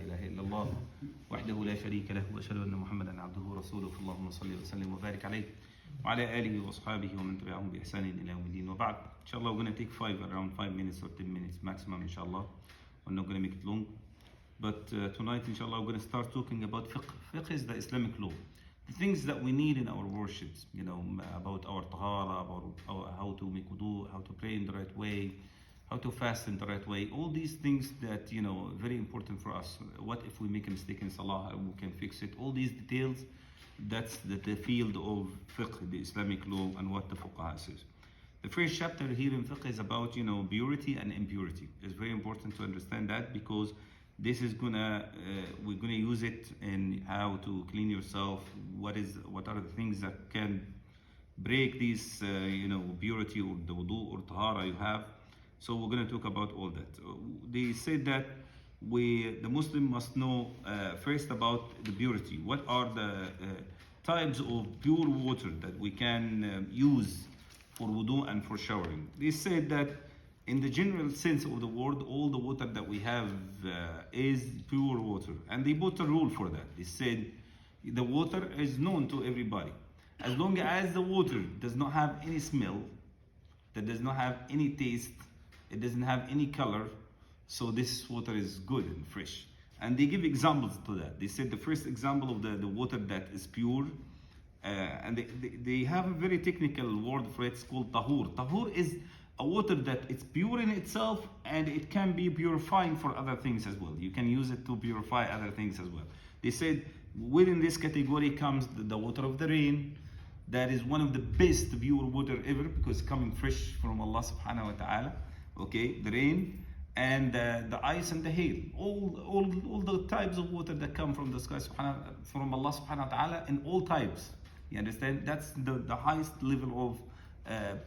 إله إلا الله وحده لا شريك له وأشهد أن محمدا عبده ورسوله اللهم صل وسلم وبارك عليه وعلى آله وأصحابه ومن تبعهم بإحسان إلى يوم الدين وبعد. Inshallah, we're going to take around 5 minutes or 10 minutes maximum, inshallah. We're not going to make it long. But tonight, inshallah, we're going to start talking about fiqh. Fiqh is the Islamic law. The things that we need in our worships, about our tahara, about how to make wudu, how to pray in the right way, how to fast in the right way. All these things that, very important for us. What if we make a mistake in salah, we can fix it. All these details, that's the field of fiqh, the Islamic law, and what the fuqaha says. The first chapter here in fiqh is about, purity and impurity. It's very important to understand that because this is we're gonna use it in how to clean yourself. What are the things that can break this, purity or the wudu or tahara you have. So we're gonna talk about all that. They said that the Muslim must know first about the purity. What are the types of pure water that we can use for wudu and for showering? They said that in the general sense of the word, all the water that we have is pure water. And they put a rule for that. They said the water is known to everybody. As long as the water does not have any smell, that does not have any taste, it doesn't have any color, so this water is good and fresh. And they give examples to that. They said the first example of the water that is pure, and they have a very technical word for it. It's called tahur. Tahur is a water that it's pure in itself and it can be purifying for other things as well. You can use it to purify other things as well. They said within this category comes the water of the rain. That is one of the best pure water ever because coming fresh from Allah subhanahu wa ta'ala. Okay, the rain and the ice and the hail. All the types of water that come from the sky from Allah subhanahu wa ta'ala in all types. You understand? That's the highest level of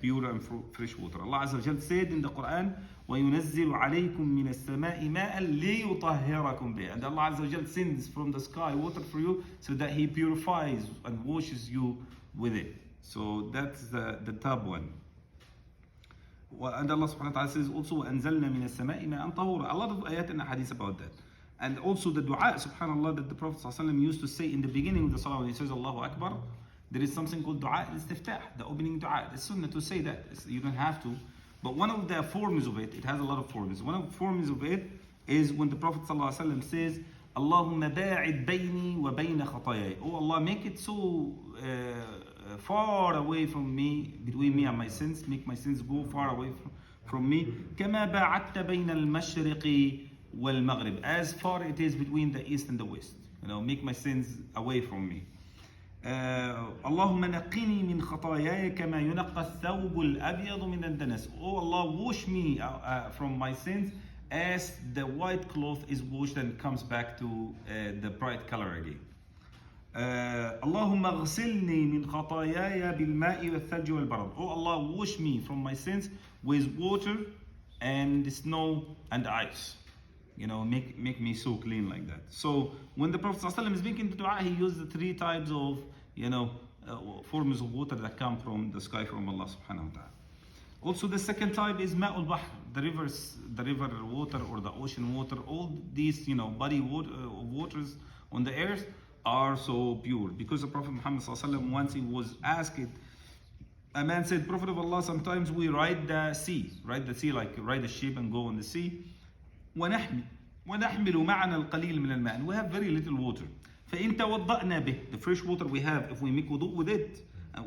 pure and fresh water. Allah Azza wa Jal said in the Quran, وَيُنَزِّلُ عَلَيْكُم مِّنَ السَّمَاءِ مَاءً لِيُطَهِّرَكُم بِهِ. And Allah Azza wa Jal sends from the sky water for you so that He purifies and washes you with it. So that's the top one. And Allah subhanahu wa ta'ala says also وَأَنزَلْنَا مِنَ السَّمَاءِ مَاءً طَهُورًا. A lot of ayat and hadith about that. And also the dua, subhanAllah, that the Prophet ﷺ used to say in the beginning of the salah when he says Allahu Akbar. There is something called dua al-istiftah, the opening dua. It's sunnah to say that. You don't have to. But one of the forms of it has a lot of forms. One of the forms of it is when the Prophet ﷺ says, Allahumma ba'id bayni wa bayna khatayai. Oh Allah, make it so far away from me, between me and my sins. Make my sins go far away from me. كما بعدت بين المشرق والمغرب. As far it is between the east and the west. Make my sins away from me. اللهم نقني من خطاياي كما ينقى الثوب الأبيض من الدنس. Oh Allah, wash me from my sins as the white cloth is washed and comes back to the bright color again. اللهم اغسلني من خطاياي بالماء والثلج والبرد. Oh Allah, wash me from my sins with water and snow and ice. Make me so clean like that. So when the Prophet ﷺ is making the dua, he used the three types of, forms of water that come from the sky from Allah subhanahu wa ta'ala. Also the second type is ma'ul bahr, the river water or the ocean water. All these, body waters on the earth are so pure. Because the Prophet Muhammad ﷺ, once he was asked, a man said, Prophet of Allah, sometimes we ride the sea like ride a ship and go on the sea. ونحمل معنا القليل من الماء. We have very little water. فإن توضأنا به, the fresh water we have, if we make wudu with it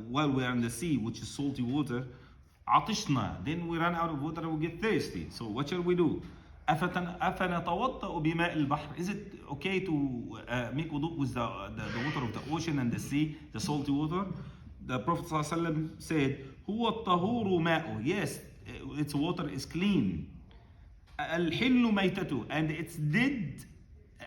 while we are in the sea, which is salty water, عطشنا, then we run out of water and we get thirsty. So what shall we do? أفنتوضأ بماء البحر. Is it okay to make wudu with the water of the ocean and the sea, the salty water? The Prophet ﷺ said, هو الطهور ماء. Yes, its water is clean. الحل ميتته, and its dead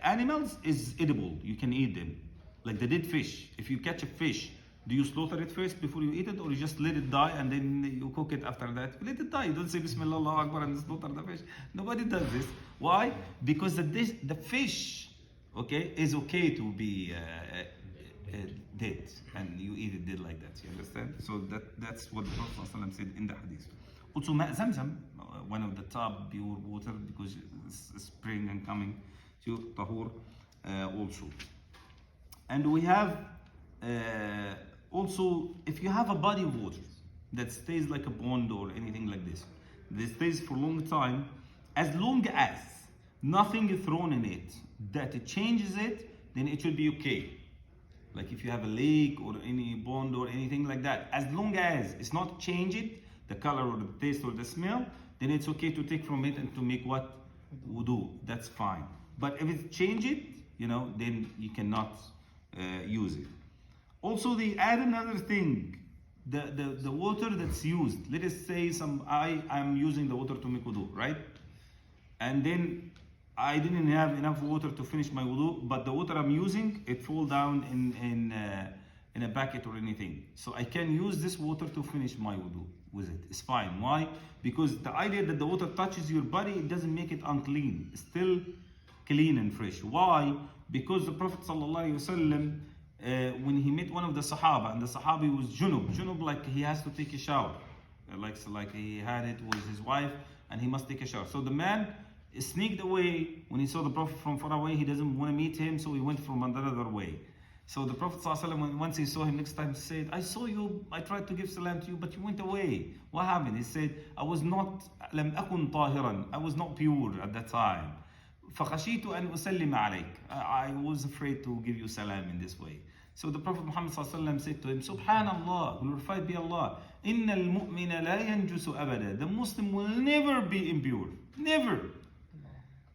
animals is edible. You can eat them, like the dead fish. If you catch a fish, do you slaughter it first before you eat it, or you just let it die and then you cook it after that? Let it die. You don't say Bismillah Allahu Akbar and slaughter the fish. Nobody does this. Why? Because the fish, is okay to be dead, and you eat it dead like that. You understand? So that's what the Prophet ﷺ said in the hadith. Also, Ma' Zamzam, one of the top pure water, because it's spring and coming, tahur also. And we have also, if you have a body of water that stays like a pond or anything like this stays for a long time, as long as nothing is thrown in it that it changes it, then it should be okay. Like if you have a lake or any pond or anything like that, as long as it's not changed, the color or the taste or the smell, then it's okay to take from it and to make what? Wudu. That's fine. But if it's changed, then you cannot use it. Also, they add another thing. The water that's used. Let us say I'm using the water to make wudu, right? And then I didn't have enough water to finish my wudu, but the water I'm using, it fall down in a bucket or anything. So I can use this water to finish my wudu with it. It's fine. Why? Because the idea that the water touches your body, it doesn't make it unclean. It's still clean and fresh. Why? Because the Prophet ﷺ, when he met one of the Sahaba, and the Sahabi was junub, like he has to take a shower. Like he had it with his wife, and he must take a shower. So the man sneaked away. When he saw the Prophet from far away, he doesn't want to meet him, so he went from another way. So the Prophet ﷺ, once he saw him next time, said, I saw you, I tried to give salam to you, but you went away. What happened? He said, I was not pure at that time. فَخَشِيتُ أَنْ أُسَلِّمَ عَلَيْكَ. I was afraid to give you salam in this way. So the Prophet Muhammad ﷺ said to him, Subhanallah, glorified be Allah, إِنَّ الْمُؤْمِنَ لَا يَنْجُسُ أَبَدًا. The Muslim will never be impure. Never.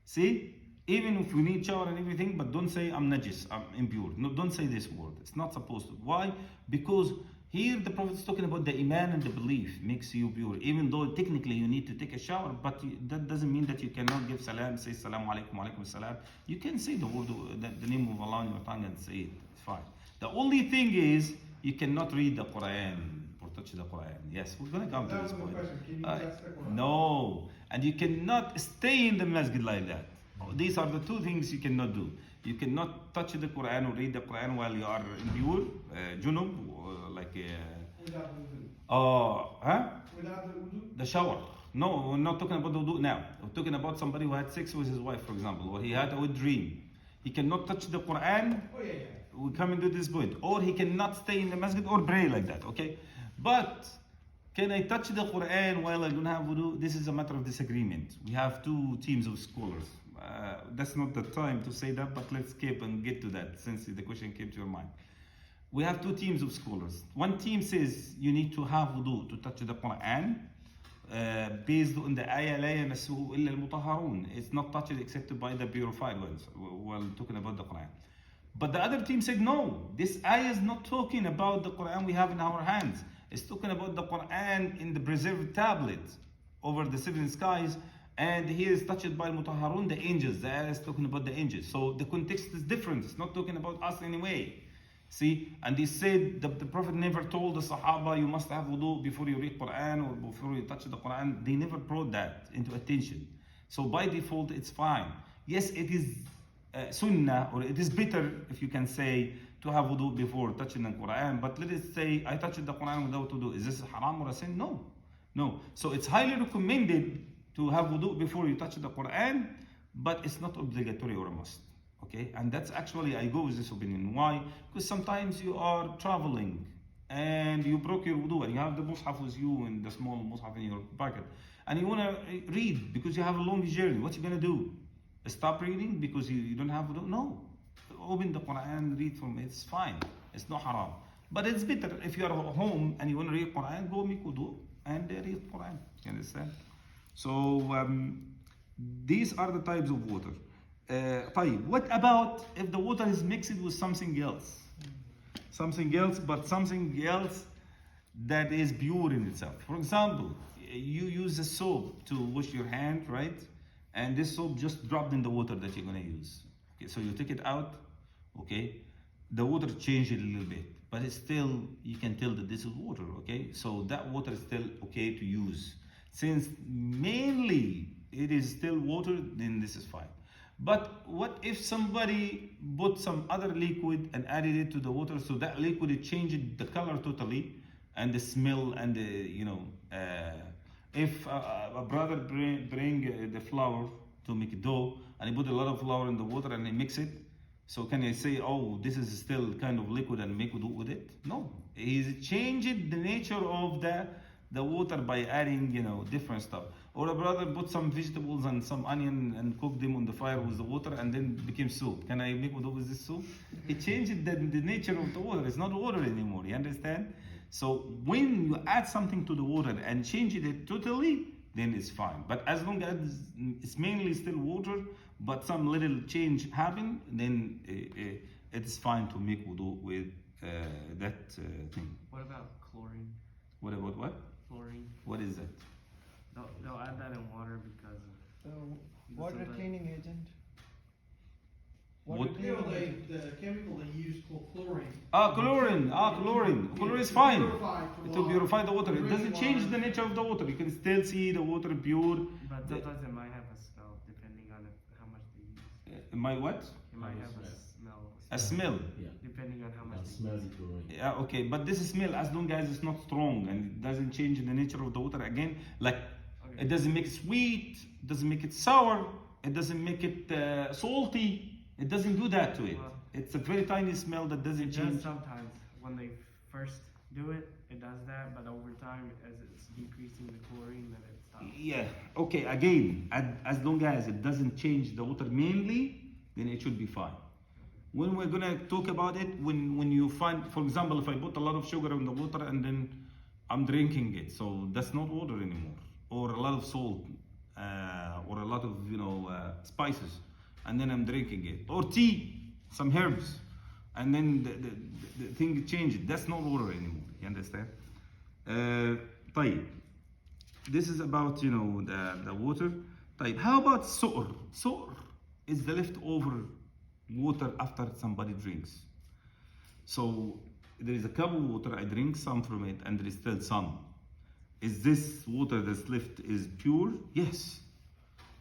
See? Even if we need shower and everything, but don't say I'm najis, I'm impure. No, don't say this word. It's not supposed to. Why? Because here the Prophet is talking about the iman and the belief makes you pure. Even though technically you need to take a shower, but that doesn't mean that you cannot give salam, say salamu alaikum, alaikum salam. You can say the word, the name of Allah on your tongue and say it. It's fine. The only thing is you cannot read the Quran or touch the Quran. Yes, we're going to come to this point. No, and you cannot stay in the masjid like that. These are the two things you cannot do. You cannot touch the Quran or read the Quran while you are impure, junub, the shower. No, we're not talking about the wudu now. We're talking about somebody who had sex with his wife, for example, or he had a dream. He cannot touch the Quran. We come into this point. Or he cannot stay in the masjid or pray like that, okay? But can I touch the Quran while I don't have wudu? This is a matter of disagreement. We have two teams of scholars. That's not the time to say that, but let's keep and get to that since the question came to your mind. We have two teams of scholars. One team says you need to have wudu to touch the Quran based on the ayah la yamassuhu illa al-mutahharun. It's not touched except by the purified ones while talking about the Quran. But the other team said no, this ayah is not talking about the Quran we have in our hands. It's talking about the Quran in the preserved tablet over the seven skies. And he is touched by mutahharun, the angels. The ayah is talking about the angels. So the context is different. It's not talking about us anyway. See? And he said the Prophet never told the Sahaba you must have wudu before you read Quran or before you touch the Quran. They never brought that into attention. So by default, it's fine. Yes, it is sunnah, or it is better, if you can say, to have wudu before touching the Quran. But let us say I touched the Quran without wudu. Is this haram or a sin? No. No. So it's highly recommended to have wudu before you touch the Quran, but it's not obligatory or a must. Okay, and that's actually, I go with this opinion. Why? Because sometimes you are traveling and you broke your wudu and you have the mushaf with you and the small mushaf in your pocket, and you want to read because you have a long journey. What you gonna do? Stop reading because you don't have wudu? No. Open the Quran, read from it. It's fine. It's not haram. But it's better if you are home and you want to read Quran, go make wudu and read Quran. You understand? So these are the types of water. What about if the water is mixed with something else? Something else, but something else that is pure in itself. For example, you use a soap to wash your hand, right? And this soap just dropped in the water that you're going to use. Okay, so you take it out, okay? The water changed a little bit, but it's still, you can tell that this is water, okay? So that water is still okay to use. Since mainly it is still water, then this is fine. But what if somebody put some other liquid and added it to the water, so that liquid it changed the color totally and the smell and the, if a brother bring the flour to make dough, and he put a lot of flour in the water and he mix it. So can I say, oh, this is still kind of liquid and make wudu with it? No, he's changed the nature of the water by adding, different stuff. Or a brother put some vegetables and some onion and cooked them on the fire with the water and then became soup. Can I make wudu with this soup? He changed the nature of the water. It's not water anymore, you understand? So when you add something to the water and change it totally, then it's fine. But as long as it's mainly still water, but some little change happen, then it's fine to make wudu with that thing. What about chlorine? What about what? Chlorine. What is that? They'll add that in water because Water cleaning agent. What? The chemical they use called chlorine. Chlorine. Chlorine is fine. It To purify the water. It doesn't change the nature of the water. You can still see the water pure. But sometimes it might have a smell depending on how much they use. My what? It might have a smell. A smell. Yeah. Depending on how much they Smells use. it already. Yeah, okay, but this smell, as long as it's not strong and it doesn't change the nature of the water again, like Okay. it doesn't make it sweet, it doesn't make it sour, it doesn't make it salty, it doesn't do that to it. Well, It's a very tiny smell that doesn't It change. does sometimes. When they first do it, it does that. But over time, as it's decreasing the chlorine, then it stops. Yeah, okay, again, as long as it doesn't change the water mainly, then it should be fine. When we're gonna talk about it, when you find, for example, if I put a lot of sugar in the water and then I'm drinking it, so that's not water anymore. Or a lot of salt, or a lot of spices, and then I'm drinking it. Or tea, some herbs, and then the thing changed. That's not water anymore. You understand? طيب. This is about the water. طيب. How about su'r? Su'r is the leftover water after somebody drinks. So there is a cup of water, I drink some from it, and there is still some. Is this water that's left is pure? Yes.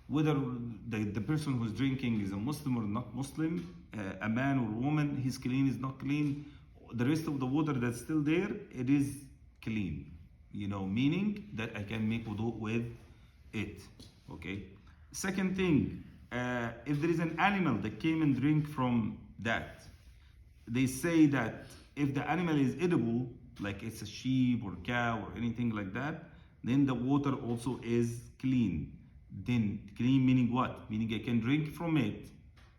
Whether the person who's drinking is a Muslim or not Muslim, a man or a woman, he's clean, is not clean, the rest of the water that's still there, it is clean. Meaning that I can make wudu with it. Okay. Second thing, if there is an animal that came and drink from that, they say that if the animal is edible, like it's a sheep or cow or anything like that, then the water also is clean. Then clean meaning what? Meaning I can drink from it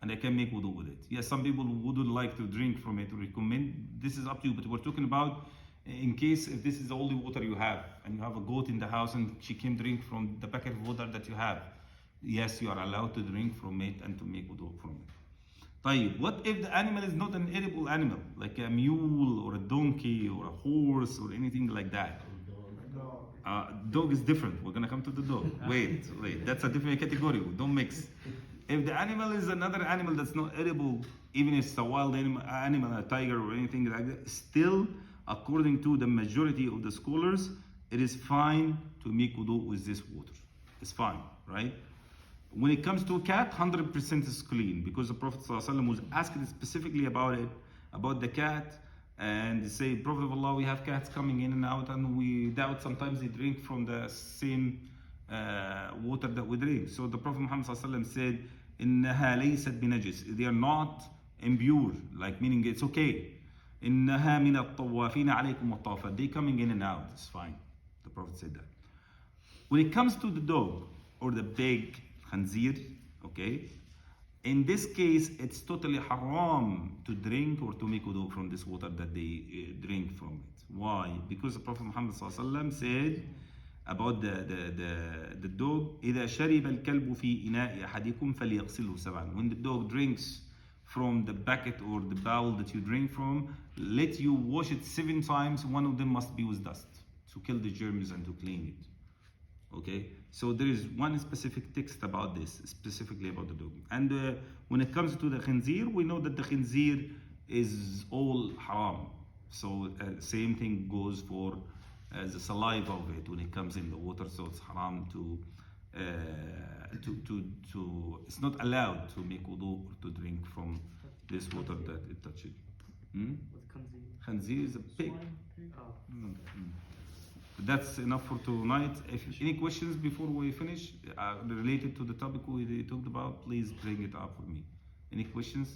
and I can make wudu with it. Yes, some people wouldn't like to drink from it or recommend. This is up to you, but we're talking about in case if this is the only water you have and you have a goat in the house and she can drink from the packet of water that you have. Yes, you are allowed to drink from it and to make wudu from it. طيب, what if the animal is not an edible animal, like a mule or a donkey or a horse or anything like that? Dog is different. We're gonna come to the dog. Wait, that's a different category. Don't mix. If the animal is another animal that's not edible, even if it's a wild animal, a tiger or anything like that, still, according to the majority of the scholars, it is fine to make wudu with this water. It's fine, right? When it comes to a cat, 100% is clean, because the Prophet ﷺ was asked specifically about it, about the cat, and they say, Prophet of Allah, we have cats coming in and out, and we doubt sometimes they drink from the same water that we drink. So the Prophet Muhammad ﷺ said, إنها ليست بنجس. They are not impure, like meaning it's okay. إنها من الطوافين عليكم الطوافات. They coming in and out, it's fine. The Prophet said that. When it comes to the dog or the big khanzir, okay, in this case it's totally haram to drink or to make wudu from this water that they drink from it. Why? Because the Prophet Muhammad said about the dog, إذا شرب الكلب في إناء أحدكم فليغسله سبعا. When the dog drinks from the bucket or the bowl that you drink from, let you wash it 7 times. One of them must be with dust to kill the germs and to clean it. Okay, so there is one specific text about this, specifically about the dog. And when it comes to the khinzir, we know that the khinzir is all haram. So same thing goes for the saliva of it when it comes in the water. So it's haram to it's not allowed to make wudu or to drink from this water that it touches. What's khanzir? Khanzir is a pig. Oh. That's enough for tonight. If any questions before we finish related to the topic we talked about, please bring it up for me. Any questions?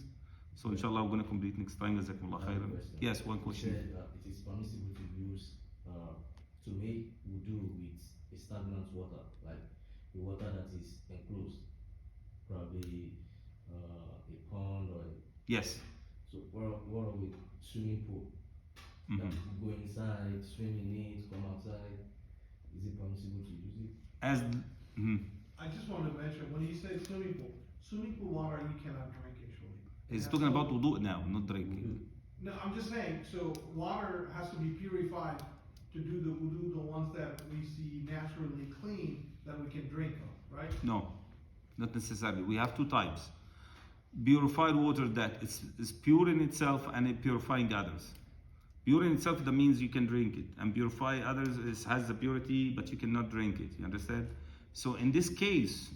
So inshallah we're gonna complete next time. Jazakumullah khairan. Yes, one You question. said that it is permissible to use to make wudu with a stagnant water, like the water that is enclosed, probably a pond or Yes. so. What are we swimming pool? Mhm. That you go inside, swim in it, come outside. Is it permissible to use it? As mhm. I just wanted to mention, when you say swimming pool water you cannot drink usually. He's talking about wudu now, not drinking. No, I'm just saying, so water has to be purified to do the wudu, the ones that we see naturally clean that we can drink of, right? No, not necessarily. We have two types. Purified water that is pure in itself and it purifying others. Pure in itself, that means you can drink it, and purify others has the purity, but you cannot drink it. You understand? So in this case,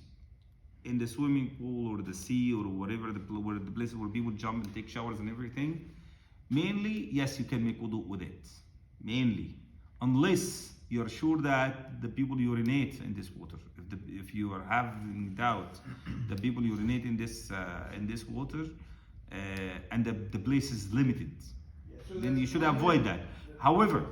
in the swimming pool or the sea or whatever the places where people jump and take showers and everything, mainly yes, you can make wudu with it. Mainly, unless you're sure that the people urinate in this water. If you are having doubt that people urinate in this water, and the place is limited, So then you that's should not avoid good. that. However,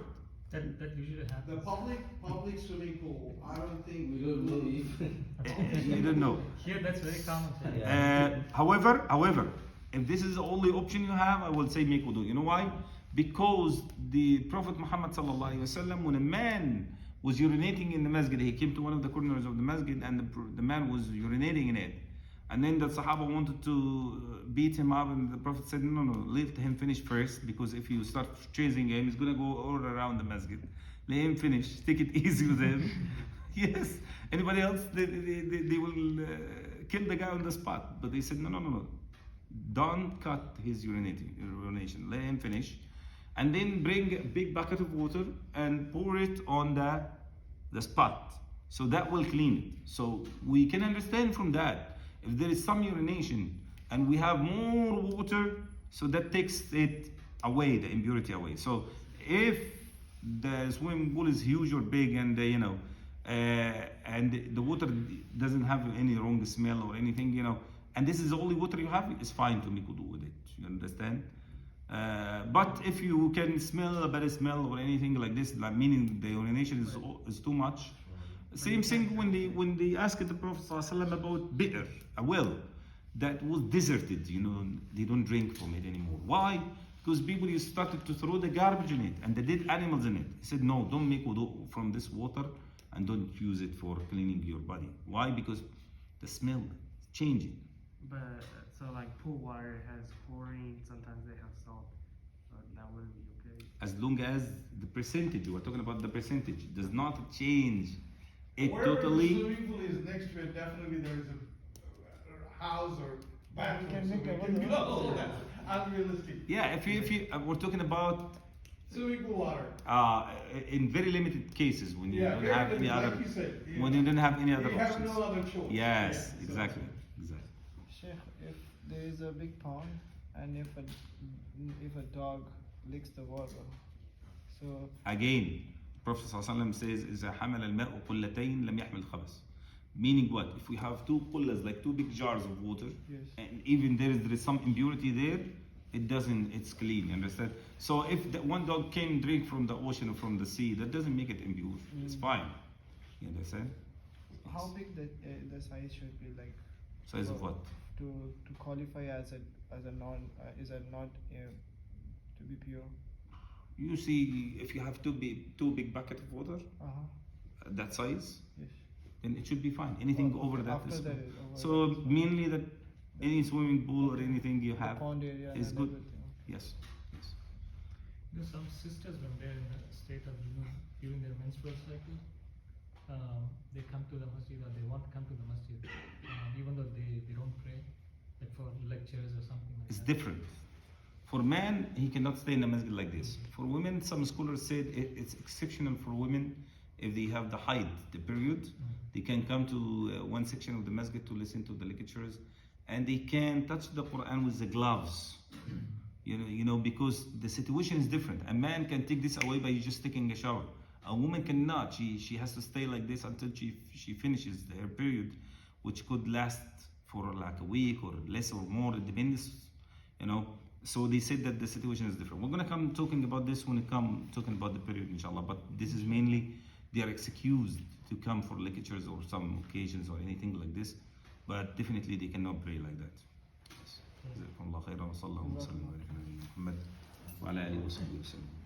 That usually The happens. public swimming pool, I don't think. We don't know if. you don't know. Here, that's very common. Yeah. However, if this is the only option you have, I will say make wudu. You know why? Because the Prophet Muhammad sallallahu alaihi wasallam, when a man was urinating in the masjid, he came to one of the corners of the masjid, and the man was urinating in it. And then the Sahaba wanted to beat him up, and the Prophet said, no, let him finish first, because if you start chasing him, he's going to go all around the masjid. Let him finish, take it easy with him. Yes, anybody else, they will kill the guy on the spot. But they said, no, don't cut his urination, let him finish. And then bring a big bucket of water and pour it on the spot. So that will clean it. So we can understand from that, if there is some urination and we have more water, so that takes it away, the impurity away. So if the swimming pool is huge or big, and and the water doesn't have any wrong smell or anything, and this is the only water you have, it's fine to make wudu with it. You understand? But if you can smell a bad smell or anything like this, like meaning the urination is too much. Same thing when they asked the Prophet ﷺ about bi'r, a well that was deserted, they don't drink from it anymore. Why? Because people started to throw the garbage in it and the dead animals in it. He said, no, don't make wudu from this water and don't use it for cleaning your body. Why? Because the smell is changing. But so like pool water has chlorine, sometimes they have salt, but that wouldn't be okay. As long as the percentage, we're talking about the percentage, does not change it Wherever totally. the swimming pool is next to it, definitely there is a house or bathroom. Can make so a we can window. go. That's unrealistic. Yeah, if you we're talking about Swimming pool water. in very limited cases when you Yeah, don't very have any limited, other, like you said, yeah. when you don't have any other You have options. no other choice. Yes, Yeah, so- exactly. Sheikh, if there is a big pond and if a dog licks the water, so Again, Prophet ﷺ says, إذا حمل الماء قلتين لم يحمل خبث. Meaning what? If we have two qullas, like two big jars of water, yes. and even there is some impurity there, it's clean, you understand? So if one dog can drink from the ocean or from the sea, that doesn't make it impure. It's fine. You understand? How big the size should be, like Size of what? to qualify as a non to be pure? You see, if you have two big bucket of water, that size, Yes. then it should be fine. Anything over that After is that fine. is over So that is fine. mainly that any swimming pool or anything you The have pond area is and good. everything. Yes. Some sisters, when they're in a state of during their menstrual cycle, they come to the masjid, or they want to come to the masjid, even though they don't pray, like for lectures or something like It's that. different. For man, he cannot stay in the masjid like this. For women, some scholars said it's exceptional for women if they have the haid, the period. They can come to one section of the masjid to listen to the lectures, and they can touch the Quran with the gloves. Because the situation is different. A man can take this away by just taking a shower. A woman cannot. She has to stay like this until she finishes her period, which could last for like a week or less or more. It depends, you know. So they said that the situation is different. We're gonna come talking about this when we come talking about the period, inshallah. But this is mainly they are excused to come for lectures or some occasions or anything like this. But definitely they cannot pray like that. جزاكم الله خيرا وصلى الله وسلم وبارك على نبينا محمد وعلى اله وصحبه وسلم.